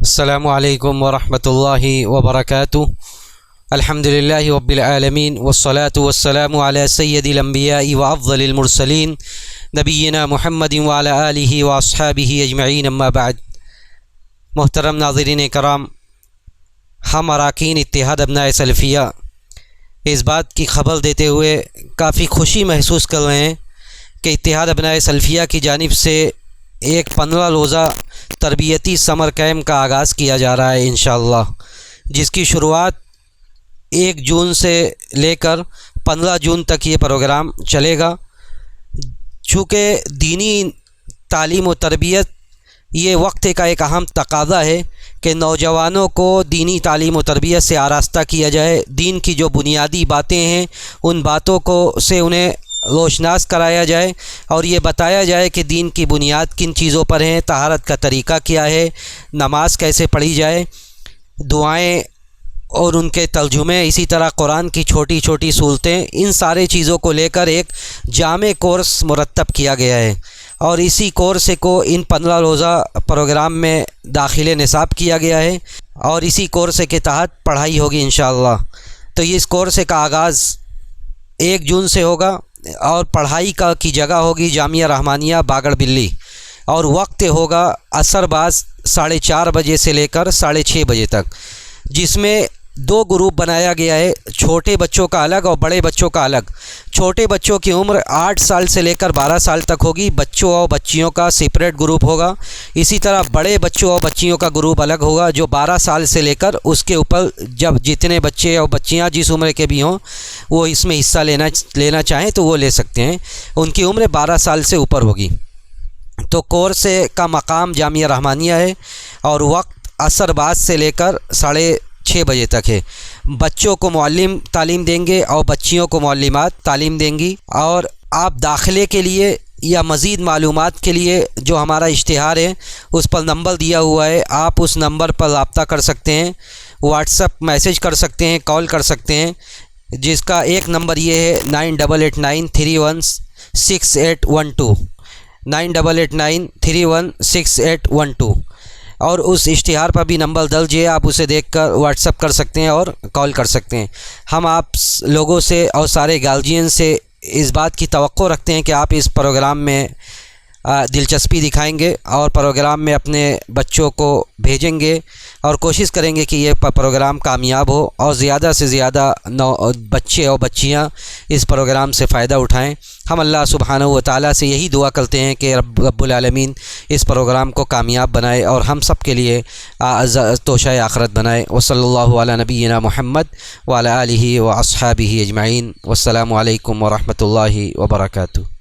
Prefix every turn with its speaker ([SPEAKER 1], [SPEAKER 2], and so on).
[SPEAKER 1] السلام علیکم ورحمۃ اللہ وبرکاتہ۔ الحمد للہ رب العالمین والصلاة والسلام علی سید الانبیاء وافضل المرسلین نبینا محمد وعلی آلہ واصحابہ اجمعین، اما بعد۔ محترم ناظرین کرام، ہم اراکین اتحاد ابناء سلفیہ اس بات کی خبر دیتے ہوئے کافی خوشی محسوس کر رہے ہیں کہ اتحاد ابناء سلفیہ کی جانب سے ایک 15 روزہ تربیتی سمر کیمپ کا آغاز کیا جا رہا ہے انشاءاللہ، جس کی شروعات 1 جون سے لے کر 15 جون تک یہ پروگرام چلے گا۔ چونکہ دینی تعلیم و تربیت یہ وقت کا ایک اہم تقاضا ہے کہ نوجوانوں کو دینی تعلیم و تربیت سے آراستہ کیا جائے، دین کی جو بنیادی باتیں ہیں ان باتوں کو سے انہیں روشناس کرایا جائے اور یہ بتایا جائے کہ دین کی بنیاد کن چیزوں پر ہیں، طہارت کا طریقہ کیا ہے، نماز کیسے پڑھی جائے، دعائیں اور ان کے ترجمے، اسی طرح قرآن کی چھوٹی چھوٹی صورتیں، ان سارے چیزوں کو لے کر ایک جامع کورس مرتب کیا گیا ہے اور اسی کورس کو ان 15 روزہ پروگرام میں داخل نصاب کیا گیا ہے اور اسی کورس کے تحت پڑھائی ہوگی انشاءاللہ۔ تو اس کورس کا آغاز 1 جون سے ہوگا اور پڑھائی کی جگہ ہوگی جامعہ رحمانیہ باگڑ بلی، اور وقت ہوگا عصر بعد 4:30 بجے سے لے کر 6:30 بجے تک، جس میں 2 گروپ بنایا گیا ہے، چھوٹے بچوں کا الگ اور بڑے بچوں کا الگ۔ چھوٹے بچوں کی عمر 8 سال سے لے کر 12 سال تک ہوگی، بچوں اور بچیوں کا سپریٹ گروپ ہوگا۔ اسی طرح بڑے بچوں اور بچیوں کا گروپ الگ ہوگا، جو 12 سال سے لے کر اس کے اوپر جب جتنے بچے اور بچیاں جس عمر کے بھی ہوں وہ اس میں حصہ لینا چاہیں تو وہ لے سکتے ہیں، ان کی عمر 12 سال سے اوپر ہوگی۔ تو کورس کا مقام جامعہ رحمانیہ ہے اور وقت عصر بعد سے لے کر 6:30 بجے تک ہے۔ بچوں کو معلم تعلیم دیں گے اور بچیوں کو معلمات تعلیم دیں گی، اور آپ داخلے کے لیے یا مزید معلومات کے لیے جو ہمارا اشتہار ہے اس پر نمبر دیا ہوا ہے، آپ اس نمبر پر رابطہ کر سکتے ہیں، واٹس ایپ میسج کر سکتے ہیں، کال کر سکتے ہیں، جس کا ایک نمبر یہ ہے 9889316812 9889316812، اور اس اشتہار پر بھی نمبر درج ہے، آپ اسے دیکھ کر واٹس ایپ کر سکتے ہیں اور کال کر سکتے ہیں۔ ہم آپ لوگوں سے اور سارے گارجین سے اس بات کی توقع رکھتے ہیں کہ آپ اس پروگرام میں دلچسپی دکھائیں گے اور پروگرام میں اپنے بچوں کو بھیجیں گے اور کوشش کریں گے کہ یہ پروگرام کامیاب ہو اور زیادہ سے زیادہ بچے اور بچیاں اس پروگرام سے فائدہ اٹھائیں۔ ہم اللہ سبحانہ و تعالیٰ سے یہی دعا کرتے ہیں کہ رب العالمین اس پروگرام کو کامیاب بنائے اور ہم سب کے لیے توشہ آخرت بنائے۔ وصلی اللہ علی نبینا محمد وعلی آلہ واصحابہ اجمعین۔ والسلام علیکم ورحمۃ اللہ وبرکاتہ۔